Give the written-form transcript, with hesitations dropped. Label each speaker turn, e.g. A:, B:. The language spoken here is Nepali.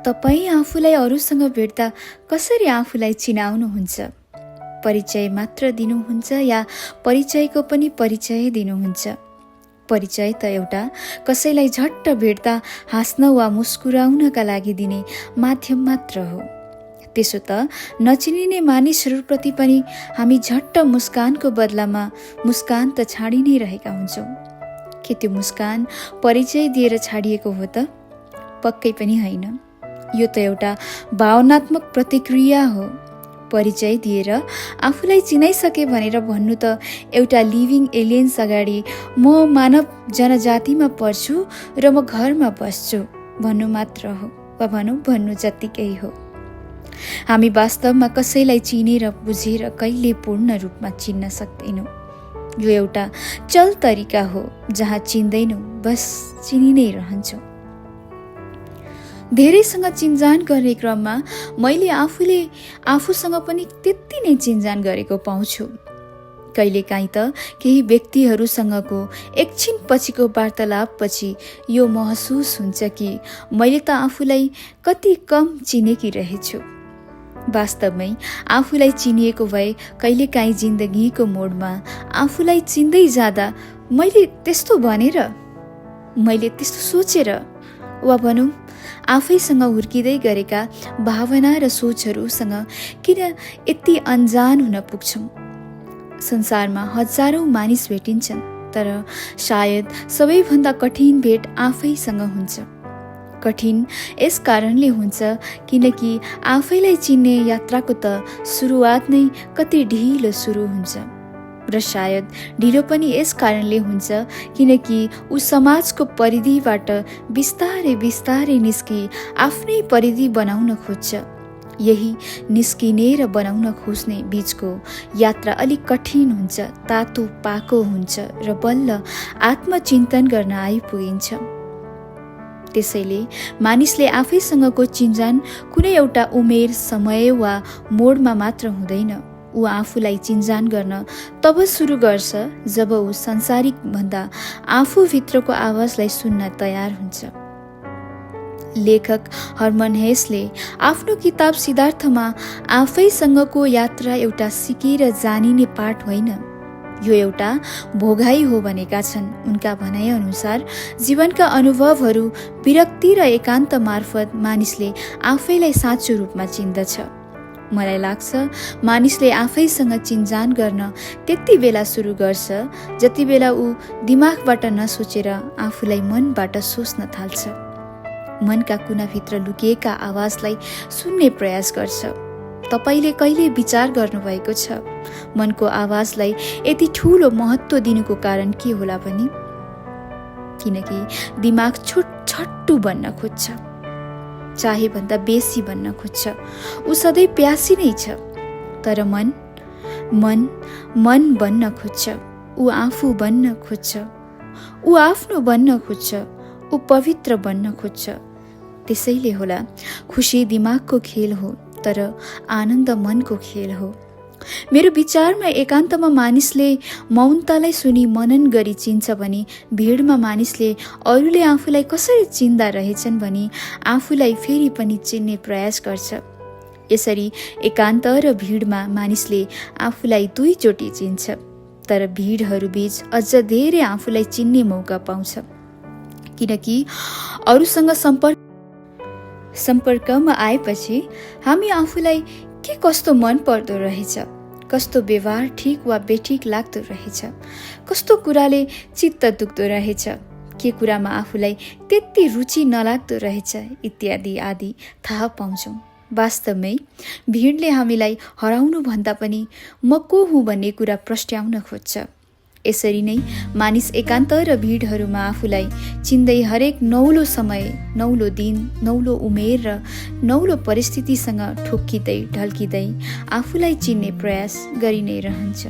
A: तपाईँ आफूलाई अरूसँग भेट्दा कसरी आफूलाई चिनाउनुहुन्छ? परिचय मात्र दिनुहुन्छ या परिचयको पनि परिचय दिनुहुन्छ? परिचय त एउटा कसैलाई झट्ट भेट्दा हाँस्न वा मुस्कुराउनका लागि दिने माध्यम मात्र हो। त्यसो त नचिनिने मानिसहरूप्रति पनि हामी झट्ट मुस्कानको बदलामा मुस्कान त छाडी नै रहेका हुन्छौँ। के त्यो मुस्कान परिचय दिएर छाडिएको हो त? पक्कै पनि होइन। यो त एउटा भावनात्मक प्रतिक्रिया हो। परिचय दिएर आफूलाई चिनाइसके भनेर भन्नु त एउटा लिभिङ एलियन्स अगाडि म मानव जनजातिमा पर्छु र म घरमा बस्छु भन्नु मात्र हो, वा भनौँ भन्नु जत्तिकै हो। हामी वास्तवमा कसैलाई चिनेर बुझेर कहिले पूर्ण रूपमा चिन्न सक्दैनौँ। यो एउटा चल तरिका हो जहाँ चिन्दैनौँ, बस चिनि नै रहन्छौँ। धेरैसँग चिनजान गर्ने क्रममा मैले आफूसँग पनि त्यति नै चिनजान गरेको पाउँछु। कहिलेकाहीँ त केही व्यक्तिहरूसँगको एकछिन पछिको वार्तालापपछि यो महसुस हुन्छ कि मैले त आफूलाई कति कम चिनेकी रहेछु। वास्तवमै आफूलाई चिनिएको भए कहिलेकाहीँ जिन्दगीको मोडमा आफूलाई चिन्दै जाँदा मैले त्यस्तो भनेर, मैले त्यस्तो सोचेर, वा भनौँ आफैसँग हुर्किँदै गरेका भावना र सोचहरूसँग किन यति अनजान हुन पुग्छौँ? संसारमा हजारौँ मानिस भेटिन्छन्, तर सायद सबैभन्दा कठिन भेट आफैसँग हुन्छ। कठिन यस कारणले हुन्छ किनकि आफैलाई चिन्ने यात्राको त सुरुवात नै कति ढिलो सुरु हुन्छ, र सायद ढिलो पनि यस कारणले हुन्छ किनकि ऊ समाजको परिधिबाट बिस्तारै बिस्तारै निस्की आफ्नै परिधि बनाउन खोज्छ। यही निस्किने र बनाउन खोज्ने बीचको यात्रा अलिक कठिन हुन्छ, तातो पाको हुन्छ र बल्ल आत्मचिन्तन गर्न आइपुगिन्छ। त्यसैले मानिसले आफैसँगको चिन्जान कुनै एउटा उमेर, समय वा मोडमा मात्र हुँदैन। ऊ आफूलाई चिन्जान गर्न तब सुरु गर्छ जब ऊ सांसारिक भन्दा आफूभित्रको आवाजलाई सुन्न तयार हुन्छ। लेखक हर्मन हेसले आफ्नो किताब सिद्धार्थमा आफैसँगको यात्रा एउटा सिकेर जानिने पाठ होइन, यो एउटा भोगाई हो भनेका छन्। उनका भनाइअनुसार जीवनका अनुभवहरू, विरक्ति र एकान्त मार्फत मानिसले आफैलाई साँचो रूपमा चिन्दछ। मलाई लाग्छ मानिसले आफैसँग चिन्जान गर्न त्यति बेला सुरु गर्छ जति बेला ऊ दिमागबाट नसोचेर आफूलाई मनबाट सोच्न थाल्छ। मनका कुनाभित्र लुकिएका आवाजलाई सुन्ने प्रयास गर्छ। तपाईले कहिले विचार गर्नुभएको छ मनको आवाजलाई यति ठुलो महत्त्व दिनुको कारण के होला पनि? किनकि दिमाग छट्टु बन्न खोज्छ, चाहे भन्दा बेसी बन्न खोज्छ। ऊ सधैँ प्यासी नै छ, तर मन बन्न खोज्छ। ऊ आफू बन्न खोज्छ, ऊ आफ्नो बन्न खोज्छ, ऊ पवित्र बन्न खोज्छ। त्यसैले होला खुसी दिमागको खेल हो, तर आनन्द मनको खेल हो। मेरो विचारमा एकान्तमा मानिसले मौनतालाई सुनि मनन गरी चिन्छ भने भिडमा मानिसले अरूले आफूलाई कसरी चिन्दा रहेछन् भनी आफूलाई फेरि पनि चिन्ने प्रयास गर्छ। यसरी एकान्त र भिडमा मानिसले आफूलाई दुईचोटि चिन्छ, तर भिडहरूबीच अझ धेरै आफूलाई चिन्ने मौका पाउँछ। किनकि अरूसँग सम्पर्कमा आएपछि हामी आफूलाई के कस्तो मन पर्दो रहेछ, कस्तो व्यवहार ठिक वा बेठिक लाग्दो रहेछ, कस्तो कुराले चित्त दुख्दो रहेछ, के कुरामा आफूलाई त्यति रुचि नलाग्दो रहेछ, इत्यादि आदि थाहा पाउँछौँ। वास्तवमै भिडले हामीलाई हराउनु भन्दा पनि म को हुँ भन्ने कुरा प्रस्ट्याउन खोज्छ। यसरी नै मानिस एकान्त र भिडहरूमा आफूलाई चिन्दै हरेक नौलो समय, नौलो दिन, नौलो उमेर र नौलो परिस्थितिसँग ठोक्किँदै ढल्किँदै आफूलाई चिन्ने प्रयास गरि नै रहन्छ।